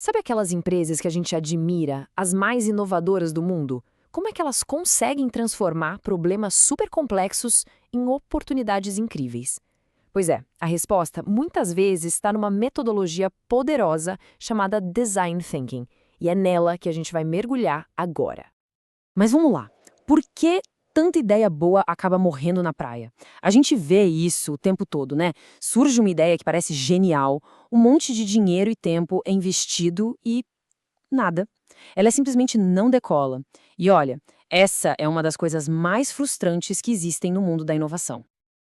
Sabe aquelas empresas que a gente admira, as mais inovadoras do mundo? Como é que elas conseguem transformar problemas super complexos em oportunidades incríveis? Pois é, a resposta muitas vezes está numa metodologia poderosa chamada Design Thinking, e é nela que a gente vai mergulhar agora. Mas vamos lá. Por que tanta ideia boa acaba morrendo na praia? A gente vê isso o tempo todo, né? Surge uma ideia que parece genial, um monte de dinheiro e tempo é investido e nada. Ela simplesmente não decola. E olha, essa é uma das coisas mais frustrantes que existem no mundo da inovação.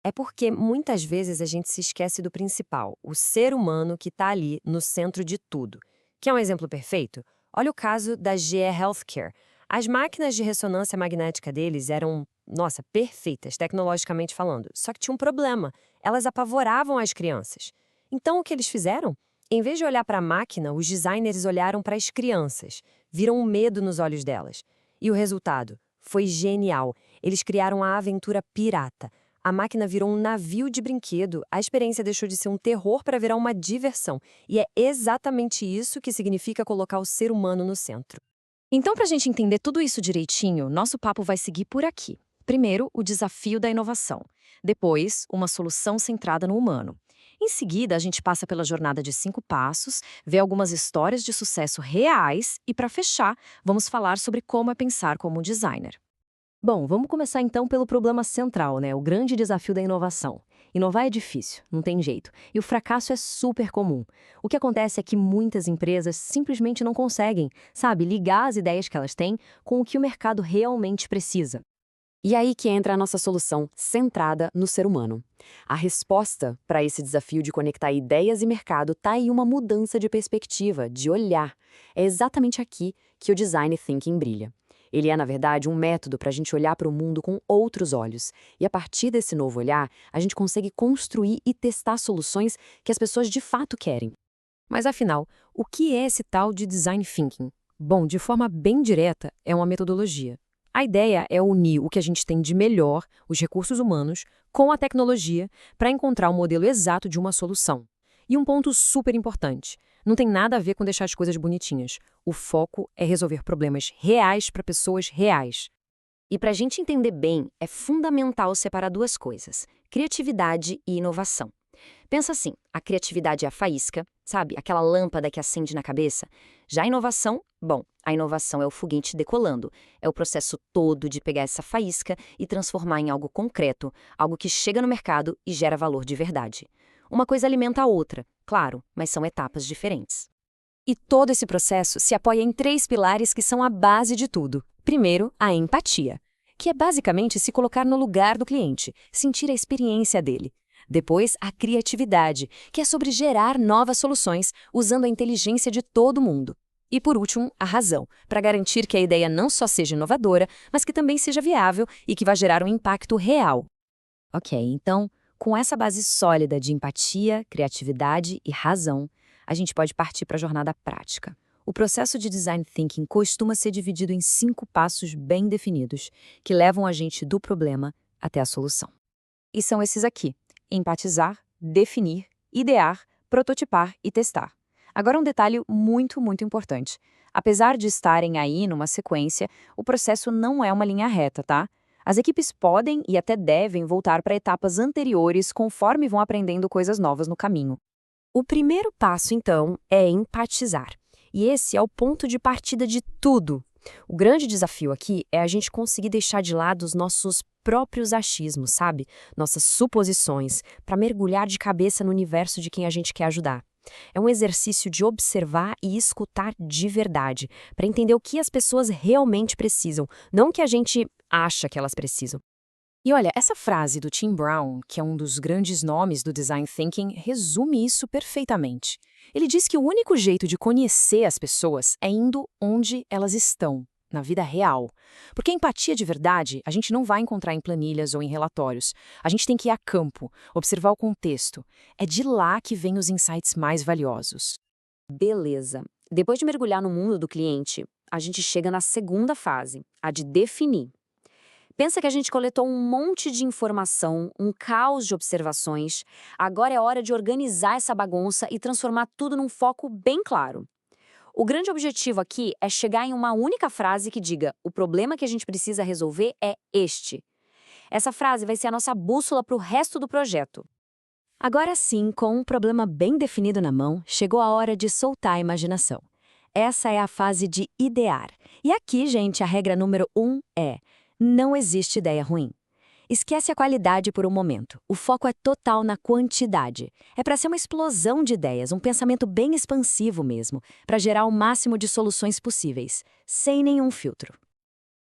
É porque muitas vezes a gente se esquece do principal, o ser humano que está ali no centro de tudo. Quer um exemplo perfeito? Olha o caso da GE Healthcare. As máquinas de ressonância magnética deles eram, nossa, perfeitas, tecnologicamente falando. Só que tinha um problema: elas apavoravam as crianças. Então o que eles fizeram? Em vez de olhar para a máquina, os designers olharam para as crianças, viram um medo nos olhos delas. E o resultado? Foi genial. Eles criaram a aventura pirata. A máquina virou um navio de brinquedo, a experiência deixou de ser um terror para virar uma diversão. E é exatamente isso que significa colocar o ser humano no centro. Então, para a gente entender tudo isso direitinho, nosso papo vai seguir por aqui. Primeiro, o desafio da inovação. Depois, uma solução centrada no humano. Em seguida, a gente passa pela jornada de 5 passos, vê algumas histórias de sucesso reais e, para fechar, vamos falar sobre como é pensar como um designer. Bom, vamos começar então pelo problema central, né? O grande desafio da inovação. Inovar é difícil, não tem jeito. E o fracasso é super comum. O que acontece é que muitas empresas simplesmente não conseguem, sabe, ligar as ideias que elas têm com o que o mercado realmente precisa. E aí que entra a nossa solução centrada no ser humano. A resposta para esse desafio de conectar ideias e mercado está em uma mudança de perspectiva, de olhar. É exatamente aqui que o Design Thinking brilha. Ele é, na verdade, um método para a gente olhar para o mundo com outros olhos. E a partir desse novo olhar, a gente consegue construir e testar soluções que as pessoas de fato querem. Mas afinal, o que é esse tal de Design Thinking? Bom, de forma bem direta, é uma metodologia. A ideia é unir o que a gente tem de melhor, os recursos humanos, com a tecnologia para encontrar o modelo exato de uma solução. E um ponto super importante: não tem nada a ver com deixar as coisas bonitinhas. O foco é resolver problemas reais para pessoas reais. E para a gente entender bem, é fundamental separar duas coisas: criatividade e inovação. Pensa assim, a criatividade é a faísca, sabe? Aquela lâmpada que acende na cabeça. Já a inovação, bom, a inovação é o foguete decolando. É o processo todo de pegar essa faísca e transformar em algo concreto, algo que chega no mercado e gera valor de verdade. Uma coisa alimenta a outra, claro, mas são etapas diferentes. E todo esse processo se apoia em 3 pilares que são a base de tudo. Primeiro, a empatia, que é basicamente se colocar no lugar do cliente, sentir a experiência dele. Depois, a criatividade, que é sobre gerar novas soluções usando a inteligência de todo mundo. E por último, a razão, para garantir que a ideia não só seja inovadora, mas que também seja viável e que vai gerar um impacto real. Ok, então, com essa base sólida de empatia, criatividade e razão, a gente pode partir para a jornada prática. O processo de design thinking costuma ser dividido em 5 passos bem definidos, que levam a gente do problema até a solução. E são esses aqui: empatizar, definir, idear, prototipar e testar. Agora um detalhe muito, muito importante. Apesar de estarem aí numa sequência, o processo não é uma linha reta, tá? As equipes podem e até devem voltar para etapas anteriores conforme vão aprendendo coisas novas no caminho. O primeiro passo, então, é empatizar. E esse é o ponto de partida de tudo. O grande desafio aqui é a gente conseguir deixar de lado os nossos próprios achismos, sabe? Nossas suposições, para mergulhar de cabeça no universo de quem a gente quer ajudar. É um exercício de observar e escutar de verdade, para entender o que as pessoas realmente precisam, não o que a gente acha que elas precisam. E olha, essa frase do Tim Brown, que é um dos grandes nomes do design thinking, resume isso perfeitamente. Ele diz que o único jeito de conhecer as pessoas é indo onde elas estão, na vida real. Porque a empatia de verdade a gente não vai encontrar em planilhas ou em relatórios. A gente tem que ir a campo, observar o contexto. É de lá que vêm os insights mais valiosos. Beleza. Depois de mergulhar no mundo do cliente, a gente chega na segunda fase, a de definir. Pensa que a gente coletou um monte de informação, um caos de observações. Agora é hora de organizar essa bagunça e transformar tudo num foco bem claro. O grande objetivo aqui é chegar em uma única frase que diga: o problema que a gente precisa resolver é este. Essa frase vai ser a nossa bússola para o resto do projeto. Agora sim, com um problema bem definido na mão, chegou a hora de soltar a imaginação. Essa é a fase de idear. E aqui, gente, a regra número 1 é: não existe ideia ruim. Esquece a qualidade por um momento. O foco é total na quantidade. É para ser uma explosão de ideias, um pensamento bem expansivo mesmo, para gerar o máximo de soluções possíveis, sem nenhum filtro.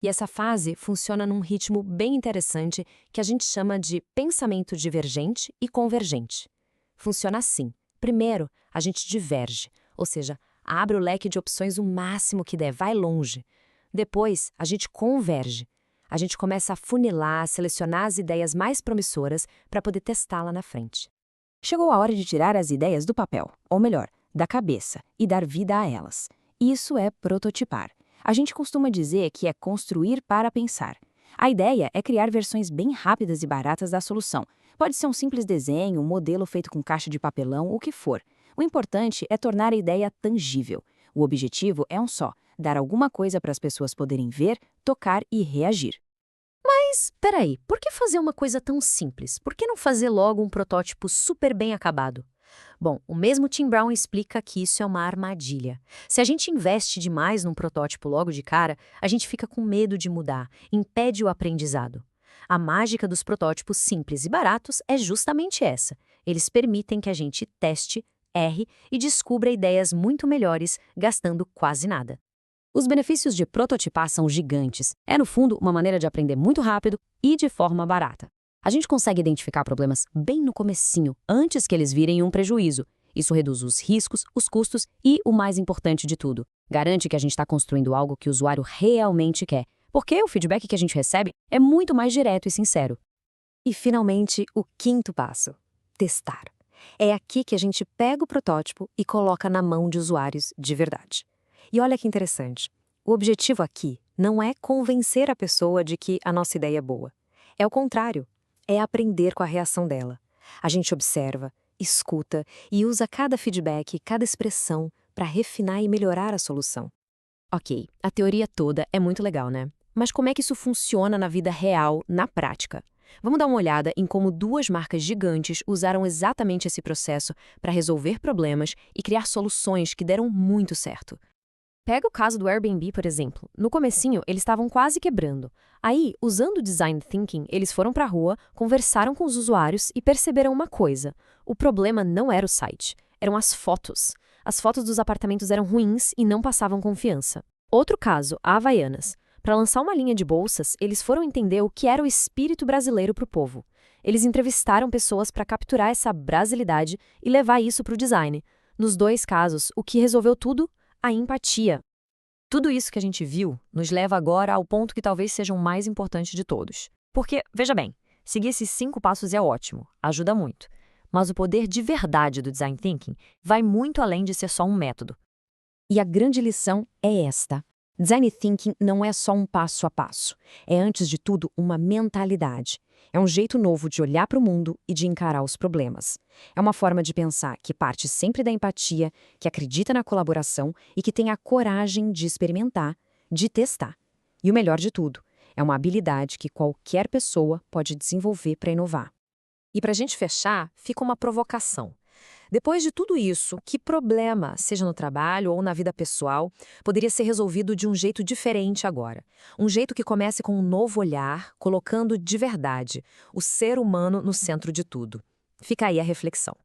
E essa fase funciona num ritmo bem interessante que a gente chama de pensamento divergente e convergente. Funciona assim. Primeiro, a gente diverge, ou seja, abre o leque de opções o máximo que der, vai longe. Depois, a gente converge. A gente começa a funilar, selecionar as ideias mais promissoras para poder testá-la na frente. Chegou a hora de tirar as ideias do papel, ou melhor, da cabeça, e dar vida a elas. Isso é prototipar. A gente costuma dizer que é construir para pensar. A ideia é criar versões bem rápidas e baratas da solução. Pode ser um simples desenho, um modelo feito com caixa de papelão, o que for. O importante é tornar a ideia tangível. O objetivo é um só: dar alguma coisa para as pessoas poderem ver, tocar e reagir. Mas, peraí, por que fazer uma coisa tão simples? Por que não fazer logo um protótipo super bem acabado? Bom, o mesmo Tim Brown explica que isso é uma armadilha. Se a gente investe demais num protótipo logo de cara, a gente fica com medo de mudar, impede o aprendizado. A mágica dos protótipos simples e baratos é justamente essa. Eles permitem que a gente teste, erre e descubra ideias muito melhores, gastando quase nada. Os benefícios de prototipar são gigantes. É, no fundo, uma maneira de aprender muito rápido e de forma barata. A gente consegue identificar problemas bem no comecinho, antes que eles virem um prejuízo. Isso reduz os riscos, os custos e, o mais importante de tudo, garante que a gente está construindo algo que o usuário realmente quer, porque o feedback que a gente recebe é muito mais direto e sincero. E, finalmente, o quinto passo: testar. É aqui que a gente pega o protótipo e coloca na mão de usuários de verdade. E olha que interessante, o objetivo aqui não é convencer a pessoa de que a nossa ideia é boa. É o contrário, é aprender com a reação dela. A gente observa, escuta e usa cada feedback, cada expressão para refinar e melhorar a solução. Ok, a teoria toda é muito legal, né? Mas como é que isso funciona na vida real, na prática? Vamos dar uma olhada em como duas marcas gigantes usaram exatamente esse processo para resolver problemas e criar soluções que deram muito certo. Pega o caso do Airbnb, por exemplo. No comecinho, eles estavam quase quebrando. Aí, usando o Design Thinking, eles foram para a rua, conversaram com os usuários e perceberam uma coisa. O problema não era o site, eram as fotos. As fotos dos apartamentos eram ruins e não passavam confiança. Outro caso, a Havaianas. Para lançar uma linha de bolsas, eles foram entender o que era o espírito brasileiro para o povo. Eles entrevistaram pessoas para capturar essa brasilidade e levar isso para o design. Nos dois casos, o que resolveu tudo? A empatia. Tudo isso que a gente viu nos leva agora ao ponto que talvez seja o mais importante de todos. Porque, veja bem, seguir esses 5 passos é ótimo, ajuda muito. Mas o poder de verdade do Design Thinking vai muito além de ser só um método. E a grande lição é esta: Design Thinking não é só um passo a passo. É, antes de tudo, uma mentalidade. É um jeito novo de olhar para o mundo e de encarar os problemas. É uma forma de pensar que parte sempre da empatia, que acredita na colaboração e que tem a coragem de experimentar, de testar. E o melhor de tudo, é uma habilidade que qualquer pessoa pode desenvolver para inovar. E para a gente fechar, fica uma provocação. Depois de tudo isso, que problema, seja no trabalho ou na vida pessoal, poderia ser resolvido de um jeito diferente agora? Um jeito que comece com um novo olhar, colocando de verdade o ser humano no centro de tudo. Fica aí a reflexão.